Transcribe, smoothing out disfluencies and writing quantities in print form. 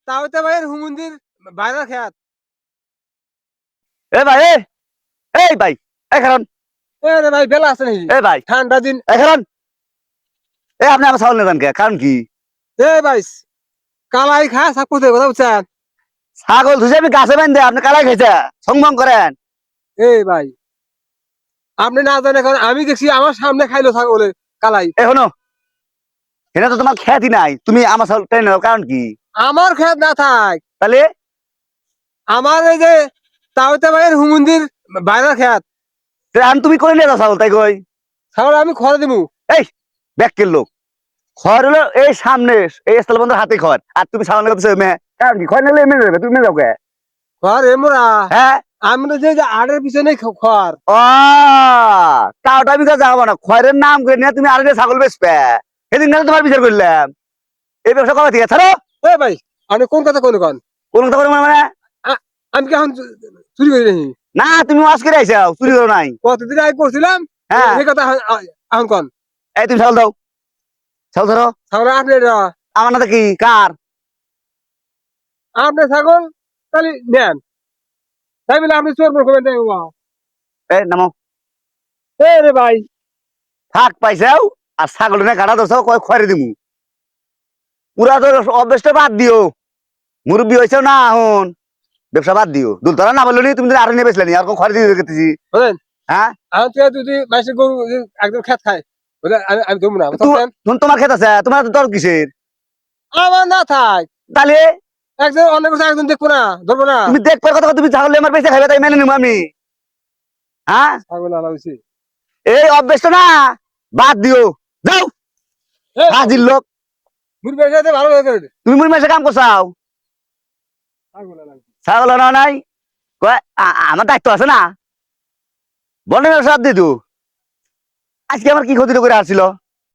তাওতে ভাইয়ের হুমুন্দির বাইরে খেত। এ ভাই এই ভাই এই কারণ এ রে ভাই বেলা আছে নাকি? এ ভাই ঠান্ডা দিন। এই কারণ আপনি আমার ছাগল নেবেন কে কারণ কি এ ভাই কালাই খা সাকুতে কথা বুঝছেন? ছাগল ধুছে আমি গাছে বান্ধে আপনি কালাই খাইছে সংভং করেন এ ভাই আপনি না জানেন এখন আমি দেখছি আমার সামনে খাইলো ছাগলে কালাই। এখনো এটা তো তোমার খ্যাতি নাই তুমি আমার ছাগল টেনে নাও কারণ কি আমার খেত না থাক, তাহলে আমার এই যে তাওতে ভাইয়ের হুমুন্দির বাইরে খেত। আমি তুমি করে নিয়ে যাও ছাগল তাই কই ছাগল আমি খড় দিমু। এই ব্যাকের লোক খড় হলো এই সামনে এই স্থল বন্ধুর হাতে খড় আর তুমি ছাগল নিয়ে কারণ কি খড় নিলে এমনি যাবে তুমি যাও কে খড় এমরা হ্যাঁ আমি তো যে আড়ের পিছনে খড়। ও তাওটা আমি যাবো না খয়ের নাম করে নিয়ে তুমি আরেকটা ছাগল বেচবে সেদিন কেন তোমার বিচার করলাম এই ব্যবসা কবে থেকে ছাড়ো এ ভাই আপনি কোন কথা কোন কন? কোন কথা বলবো মানে আমি কি এখন চুরি করি নাকি? না তুমি ওয়াজ করে আইসাও চুরি করো নাই কতদিন আগে করছিলাম হ্যাঁ এই কথা এখন কন। এই তুমি ছাগল দাও ছাগল ধরো ছাগল আপনি আমার না কি কার আপনি ছাগল তাহলে নেন, তাই বলে আপনি চোর মোর করবেন তাই বাবা। এই নামো এ রে ভাই ফাঁক পাইছাও আর ছাগল না কাটা ধরছো কয় খয়রে দিমু পুরা তো অভ্যেসটা বাদ দিও মুরব্বী হয়েছে না এখন ব্যবসা বাদ দিও দুলতলা না বললো তুমি যদি আরো নিয়ে বেসলেনি আর খয়রে দিয়ে গেতেছি বলেন হ্যাঁ এখন থেকে যদি মাসে গরু যদি একদম খেত খায় বলে আমি ধরবো না বুঝছেন? তোমার ক্ষেত আছে তোমার তো দর কিসের আমার না থাক, তাহলে একজন অন্য কিছু একজন দেখবো না ধরবো না। তুমি দেখবার কথা তুমি ছাগল আমার পয়সা খাইবে তাই মেনে নিবো আমি হ্যাঁ ছাগল আলা হইছে। এই অভ্যেসটা না বাদ দিও যাও হাজির লোক মুরগি সাথে ভালো হয়ে গেল। তুমি মুই মাসে কাম করছাও ছাগল আলা ছাগল আনা নাই কয় আমার দায়িত্ব আছে না বন্ধ ব্যবসা দিয়ে আজকে আমার কি ক্ষতি করে আসছিল